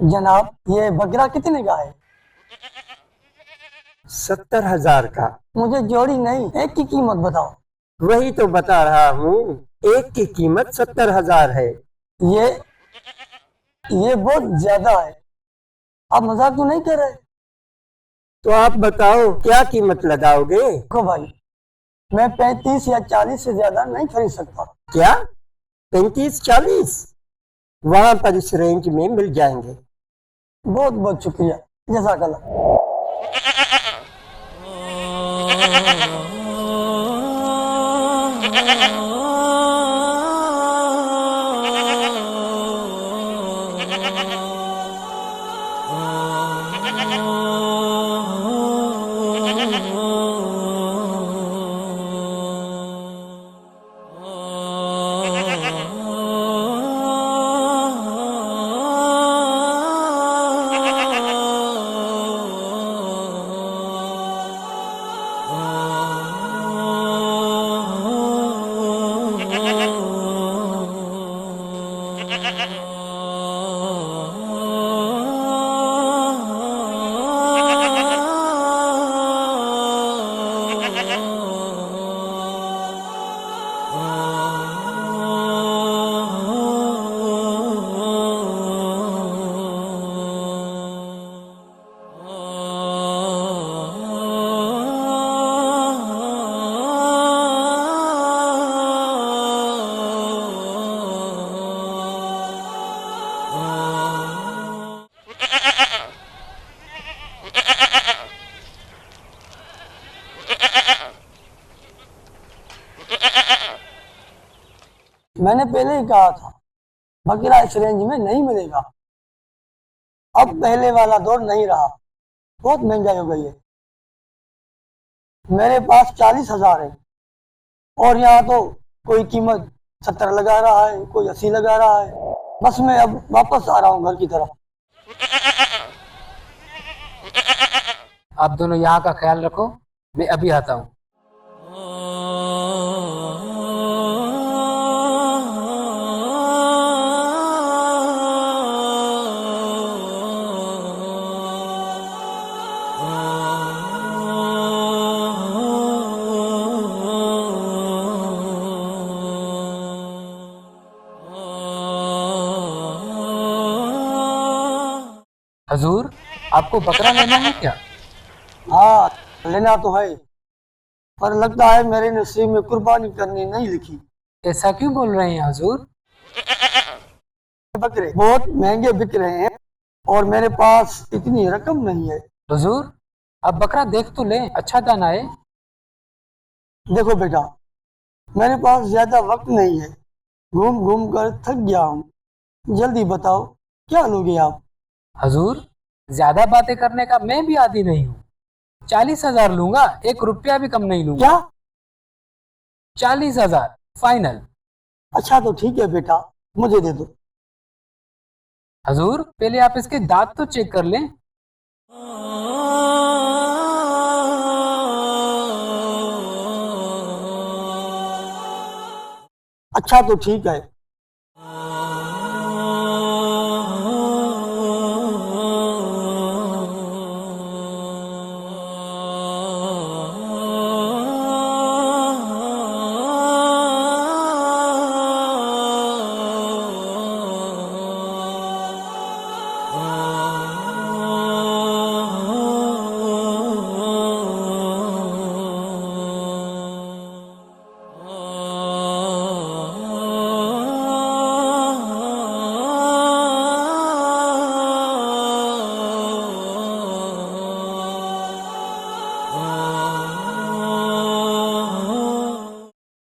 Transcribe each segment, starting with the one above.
जनाब, ये बकरा कितने का है? 70,000 का। मुझे जोड़ी नहीं, एक की कीमत बताओ। वही तो बता रहा हूँ, एक की कीमत 70,000 है। ये ये बहुत ज्यादा है। आप मजाक तो नहीं कर रहे? तो आप बताओ क्या कीमत लगाओगे? देखो भाई, मैं 35 या 40 से ज्यादा नहीं खरीद सकता। क्या 35-40? वहां पर इस रेंज में मिल जाएंगे। बहुत बहुत शुक्रिया, जज़ाकल्लाह। मैंने पहले ही कहा था, बकरा इस रेंज में नहीं मिलेगा। अब पहले वाला दौर नहीं रहा, बहुत महंगाई हो गई है। मेरे पास 40,000 है और यहाँ तो कोई कीमत 70 लगा रहा है, कोई 80 लगा रहा है। बस मैं अब वापस आ रहा हूँ घर की तरफ। आप दोनों यहाँ का ख्याल रखो, मैं अभी आता हूँ। हजूर, आपको बकरा लेना है क्या? हाँ, लेना तो है, पर लगता है मेरे नसीब में कुर्बानी करनी नहीं लिखी। ऐसा क्यों बोल रहे हैं हजूर? बकरे बहुत महंगे बिक रहे हैं और मेरे पास इतनी रकम नहीं है। हजूर, आप बकरा देख तो ले, अच्छा दाना है। देखो बेटा, मेरे पास ज्यादा वक्त नहीं है, घूम घूम कर थक गया हूँ। जल्दी बताओ, क्या लोगे आप? हजूर, ज्यादा बातें करने का मैं भी आदी नहीं हूँ। 40,000 लूंगा, 1 रुपया भी कम नहीं लूंगा। क्या? 40,000 फाइनल। अच्छा तो ठीक है बेटा, मुझे दे दो। हजूर, पहले आप इसके दांत तो चेक कर लें। अच्छा तो ठीक है।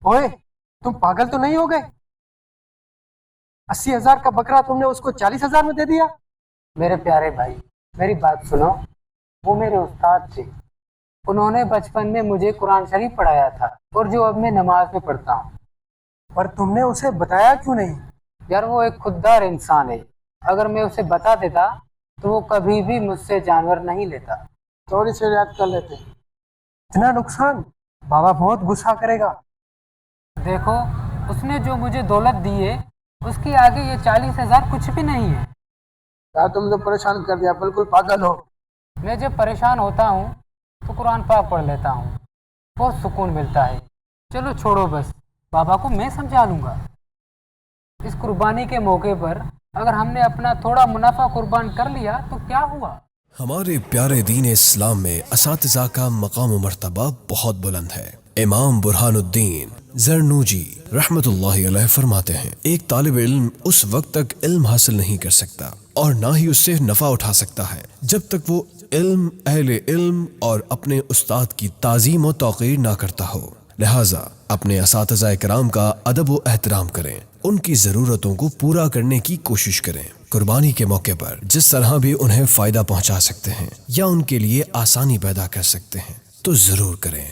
ओए, तुम पागल तो नहीं हो गए? 80,000 का बकरा तुमने उसको 40,000 में दे दिया। मेरे प्यारे भाई, मेरी बात सुनो। वो मेरे उस्ताद थे। उन्होंने बचपन में मुझे कुरान शरीफ पढ़ाया था और जो अब मैं नमाज में पढ़ता हूँ। पर तुमने उसे बताया क्यों नहीं? यार, वो एक खुददार इंसान है। अगर मैं उसे बता देता तो वो कभी भी मुझसे जानवर नहीं लेता। थोड़ी सी रियायत कर लेते। इतना नुकसान, बाबा बहुत गुस्सा करेगा। देखो, उसने जो मुझे दौलत दी है उसके आगे ये 40,000 कुछ भी नहीं है। यार तुम तो परेशान कर दिया, बिल्कुल पागल हो। मैं जब परेशान होता हूँ तो कुरान पाक पढ़ लेता हूँ, बहुत सुकून मिलता है। चलो छोड़ो बस, बाबा को मैं समझा लूँगा। इस कुर्बानी के मौके पर अगर हमने अपना थोड़ा मुनाफा कुर्बान कर लिया तो क्या हुआ। हमारे प्यारे दीन इस्लाम में असातिज़ा का मकाम व मर्तबा बहुत बुलंद है। इमाम बुरहानुद्दीन ज़रनूजी रहमतुल्लाहि अलैह फरमाते हैं, एक तालिब इल्म उस वक्त तक इल्म हासिल नहीं कर सकता और ना ही उससे नफ़ा उठा सकता है जब तक वो इल्म, अहले इल्म और अपने उस्ताद की ताज़ीम व तौक़ीर ना करता हो। लिहाजा अपने असातिज़ा इकराम का अदब व एहतराम करें, उनकी ज़रूरतों को पूरा करने की कोशिश करें। कुर्बानी के मौके पर जिस तरह भी उन्हें फ़ायदा पहुंचा सकते हैं या उनके लिए आसानी पैदा कर सकते हैं तो ज़रूर करें।